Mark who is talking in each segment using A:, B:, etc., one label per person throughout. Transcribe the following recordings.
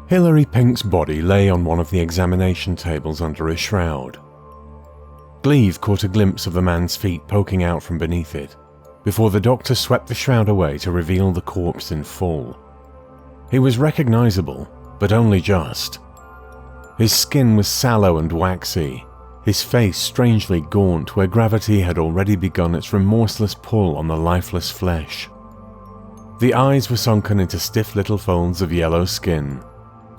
A: Hilary Pink's body lay on one of the examination tables under a shroud. Gleave caught a glimpse of the man's feet poking out from beneath it, before the doctor swept the shroud away to reveal the corpse in full. He was recognizable, but only just. His skin was sallow and waxy, his face strangely gaunt where gravity had already begun its remorseless pull on the lifeless flesh. The eyes were sunken into stiff little folds of yellow skin.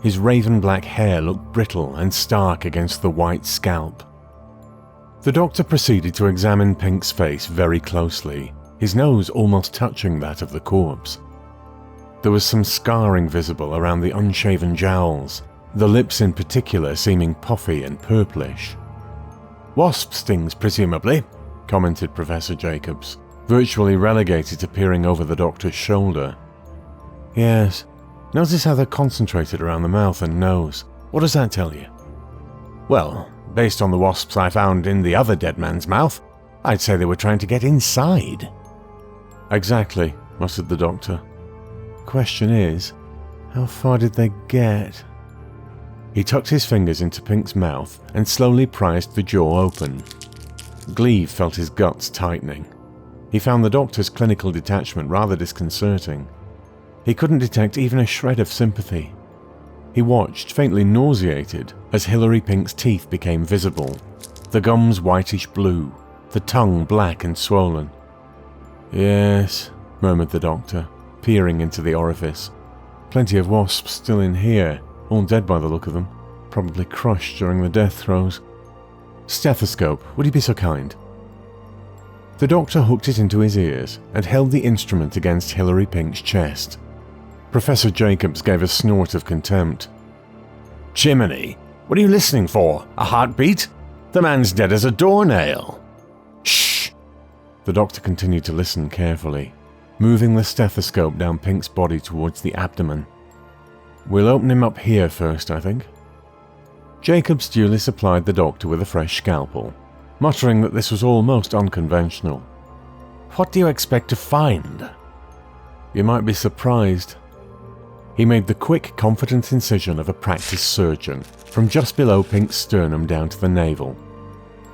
A: His raven-black hair looked brittle and stark against the white scalp. The doctor proceeded to examine Pink's face very closely, his nose almost touching that of the corpse. There was some scarring visible around the unshaven jowls, the lips in particular seeming puffy and purplish. "Wasp stings, presumably," commented Professor Jacobs, virtually relegated to peering over the doctor's shoulder. "Yes. Notice how they're concentrated around the mouth and nose. What does that tell you?" "Well, based on the wasps I found in the other dead man's mouth, I'd say they were trying to get inside." "Exactly," muttered the doctor. "Question is, how far did they get?" He tucked his fingers into Pink's mouth and slowly prised the jaw open. Gleave felt his guts tightening. He found the doctor's clinical detachment rather disconcerting. He couldn't detect even a shred of sympathy. He watched, faintly nauseated, as Hilary Pink's teeth became visible, the gums whitish blue, the tongue black and swollen. "Yes," murmured the doctor, peering into the orifice. "Plenty of wasps still in here, all dead by the look of them, probably crushed during the death throes. Stethoscope, would you be so kind?" The doctor hooked it into his ears and held the instrument against Hilary Pink's chest. Professor Jacobs gave a snort of contempt. "Jiminy, what are you listening for? A heartbeat? The man's dead as a doornail." "Shh!" The doctor continued to listen carefully, moving the stethoscope down Pink's body towards the abdomen. "We'll open him up here first, I think." Jacobs duly supplied the doctor with a fresh scalpel, muttering that this was all most unconventional. "What do you expect to find?" "You might be surprised." He made the quick, confident incision of a practiced surgeon, from just below Pink's sternum down to the navel.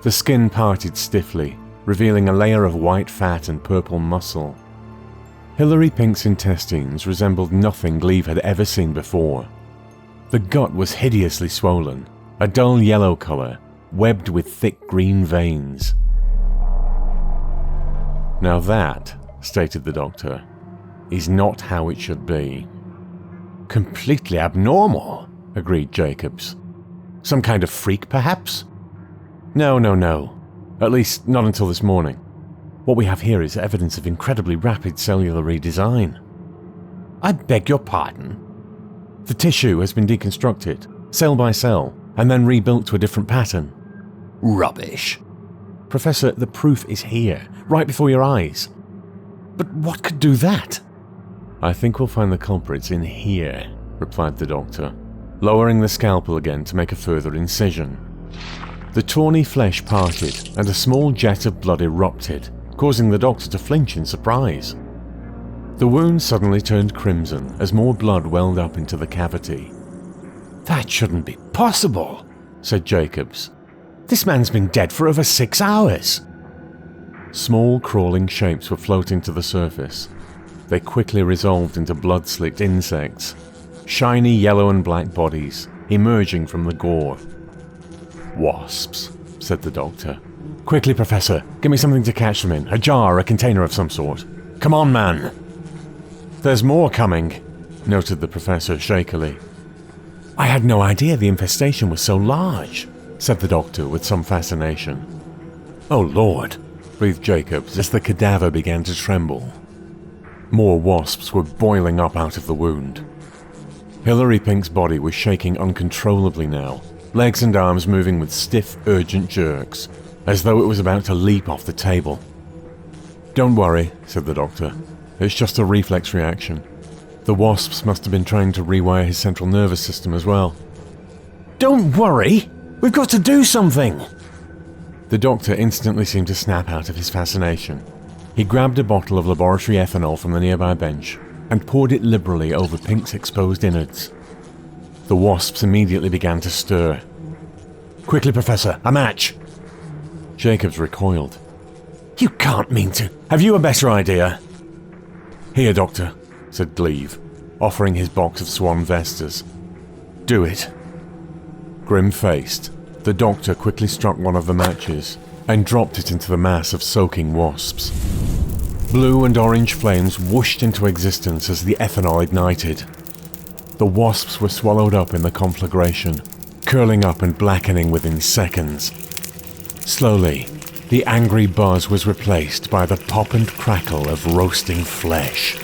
A: The skin parted stiffly, revealing a layer of white fat and purple muscle. Hilary Pink's intestines resembled nothing Gleave had ever seen before. The gut was hideously swollen, a dull yellow color, webbed with thick green veins. "Now that," stated the doctor, "is not how it should be." "Completely abnormal," agreed Jacobs. "Some kind of freak, perhaps?" No. At least, not until this morning. What we have here is evidence of incredibly rapid cellular redesign." "I beg your pardon?" "The tissue has been deconstructed, cell by cell, and then rebuilt to a different pattern." "Rubbish." "Professor, the proof is here, right before your eyes." "But what could do that?" "I think we'll find the culprits in here," replied the doctor, lowering the scalpel again to make a further incision. The tawny flesh parted, and a small jet of blood erupted, causing the doctor to flinch in surprise. The wound suddenly turned crimson as more blood welled up into the cavity. "That shouldn't be possible," said Jacobs. "This man's been dead for over 6 hours." Small crawling shapes were floating to the surface. They quickly resolved into blood-slicked insects, shiny yellow and black bodies emerging from the gore. "Wasps," said the doctor. "Quickly, Professor, give me something to catch them in, a jar or a container of some sort. Come on, man." "There's more coming," noted the professor shakily. "I had no idea the infestation was so large," said the doctor with some fascination. "Oh Lord," breathed Jacobs as the cadaver began to tremble. More wasps were boiling up out of the wound. Hilary Pink's body was shaking uncontrollably now, legs and arms moving with stiff, urgent jerks, as though it was about to leap off the table. "Don't worry," said the doctor. "It's just a reflex reaction. The wasps must have been trying to rewire his central nervous system as well." "Don't worry! We've got to do something!" The doctor instantly seemed to snap out of his fascination. He grabbed a bottle of laboratory ethanol from the nearby bench and poured it liberally over Pink's exposed innards. The wasps immediately began to stir. "Quickly, Professor, a match!" Jacobs recoiled. "You can't mean to. Have you a better idea?" "Here, Doctor," said Gleave, offering his box of swan vestas. "Do it." Grim-faced, the Doctor quickly struck one of the matches and dropped it into the mass of soaking wasps. Blue and orange flames whooshed into existence as the ethanol ignited. The wasps were swallowed up in the conflagration, curling up and blackening within seconds. Slowly, the angry buzz was replaced by the pop and crackle of roasting flesh.